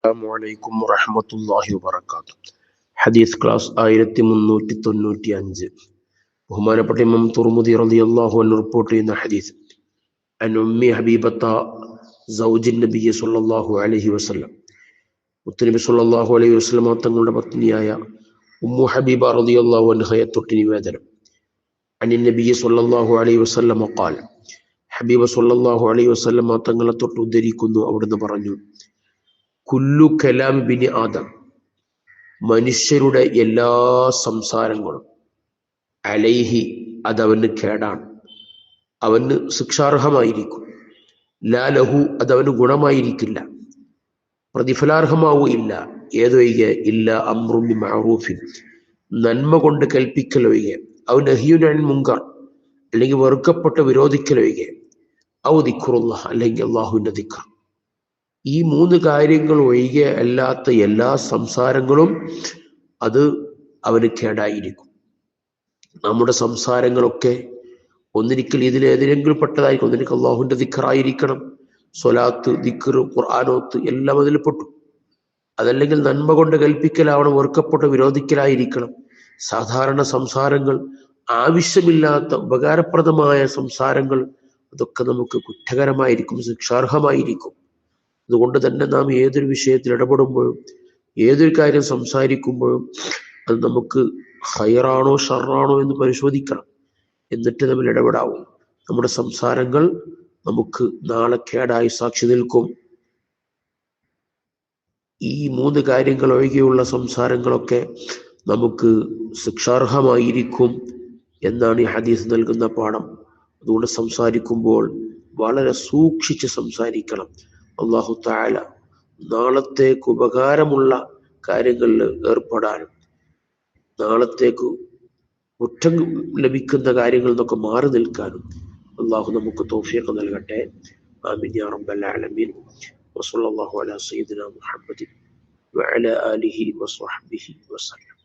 അസ്സലാമു വറഹ്മത്തുള്ളാഹി വബറകാതുഹു. ഹദീസ് ക്ലാസ് 1395. ബഹുമാനപ്പെട്ട ഇമാം തുർമുദി റളിയല്ലാഹു അൻഹു റിപ്പോർട്ട് ചെയ്യുന്ന ഹദീസ് അൻ ഉമ്മി ഹബീബത്ത സൗജിൻ നബി സ്വല്ലല്ലാഹു അലൈഹി വസല്ലം. മുത്തുനബി സ്വല്ലല്ലാഹു അലൈഹി വസല്ലം തങ്ങളുടെ പത്നിയായ ഉമ്മു ഹബീബ റളിയല്ലാഹു അൻഹയെ തൊട്ട് നിവേദനം. അനിൻ നബി സ്വല്ലല്ലാഹു അലൈഹി വസല്ലം ഖാൽ, ഹബീബ സ്വല്ലല്ലാഹു അലൈഹി വസല്ലം തങ്ങളെ തൊട്ട് ഉദ്ധരിക്കുന്നു, അവിടുന്ന് പറഞ്ഞു: കുല്ലു കലാം ബിനി ആദം, മനുഷ്യരുടെ എല്ലാ സംസാരങ്ങളും, അലൈഹി, അതവന് കേടാണ്, അവന് ശിക്ഷാർഹമായിരിക്കും, ലാ ലഹു, അതവന് ഗുണമായിരിക്കില്ല, പ്രതിഫലാർഹമാവുകയില്ല, ഏതൊഴികെ ഇല്ല അംറും ബി മഅറൂഫിൻ, നന്മ കൊണ്ട് കൽപ്പിക്കലൊഴികെ, ഔ നഹിയുൻ അനിൽ മുങ്കർ, അല്ലെങ്കിൽ വെറുക്കപ്പെട്ട വിരോധിക്കലൊഴികെ, ഔ ദിക്റുല്ലാഹ്, അല്ലെങ്കിൽ അള്ളാഹുവിന്റെ ദിക്ർ. ഈ മൂന്ന് കാര്യങ്ങൾ ഒഴികെ അല്ലാത്ത എല്ലാ സംസാരങ്ങളും അത് അവന് കേടായിരിക്കും. നമ്മുടെ സംസാരങ്ങളൊക്കെ ഒന്നിരിക്കൽ ഇതിലേതെങ്കിലും പെട്ടതായിരിക്കും. ഒന്നിരിക്കൽ അള്ളാഹുവിന്റെ ദിക്റായിരിക്കണം, സ്വലാത്ത്, ദിക്ർ, ഖുർആനോത്ത് എല്ലാം അതിൽ പെട്ടു. അതല്ലെങ്കിൽ നന്മ കൊണ്ട് കൽപ്പിക്കലാവണം, വെറുക്കപ്പെട്ട വിരോധിക്കലായിരിക്കണം. സാധാരണ സംസാരങ്ങൾ, ആവശ്യമില്ലാത്ത ഉപകാരപ്രദമായ സംസാരങ്ങൾ, അതൊക്കെ നമുക്ക് കുറ്റകരമായിരിക്കും, ശിക്ഷാർഹമായിരിക്കും. അതുകൊണ്ട് തന്നെ നാം ഏതൊരു വിഷയത്തിൽ ഇടപെടുമ്പോഴും ഏതൊരു കാര്യം സംസാരിക്കുമ്പോഴും അത് നമുക്ക് ഹൈറാണോ ഷറാണോ എന്ന് പരിശോധിക്കണം. എന്നിട്ട് നമ്മൾ ഇടപെടാവും. നമ്മുടെ സംസാരങ്ങൾ നമുക്ക് നാളെ കേടായി സാക്ഷി നിൽക്കും. ഈ മൂന്ന് കാര്യങ്ങൾ ഒഴികെയുള്ള സംസാരങ്ങളൊക്കെ നമുക്ക് ശിക്ഷാർഹമായിരിക്കും എന്നാണ് ഈ ഹദീസ് നൽകുന്ന പാഠം. അതുകൊണ്ട് സംസാരിക്കുമ്പോൾ വളരെ സൂക്ഷിച്ച് സംസാരിക്കണം. അല്ലാഹു തആല നാളത്തേക്ക് ഉപകാരമുള്ള കാര്യങ്ങളിൽ ഏർപ്പെടാനും നാളത്തേക്ക് കുറ്റം ലഭിക്കുന്ന കാര്യങ്ങളിൽ നിന്നൊക്കെ മാറി നിൽക്കാനും അള്ളാഹു നമുക്ക് തൗഫീഖ് നൽകട്ടെ. ആമീൻ യാ റബ്ബൽ ആലമീൻ. വസല്ലല്ലാഹു അലാ സയ്യിദിനാ മുഹമ്മദിൻ വഅലാ ആലിഹി വസ്വഹ്ബിഹി വസല്ലം.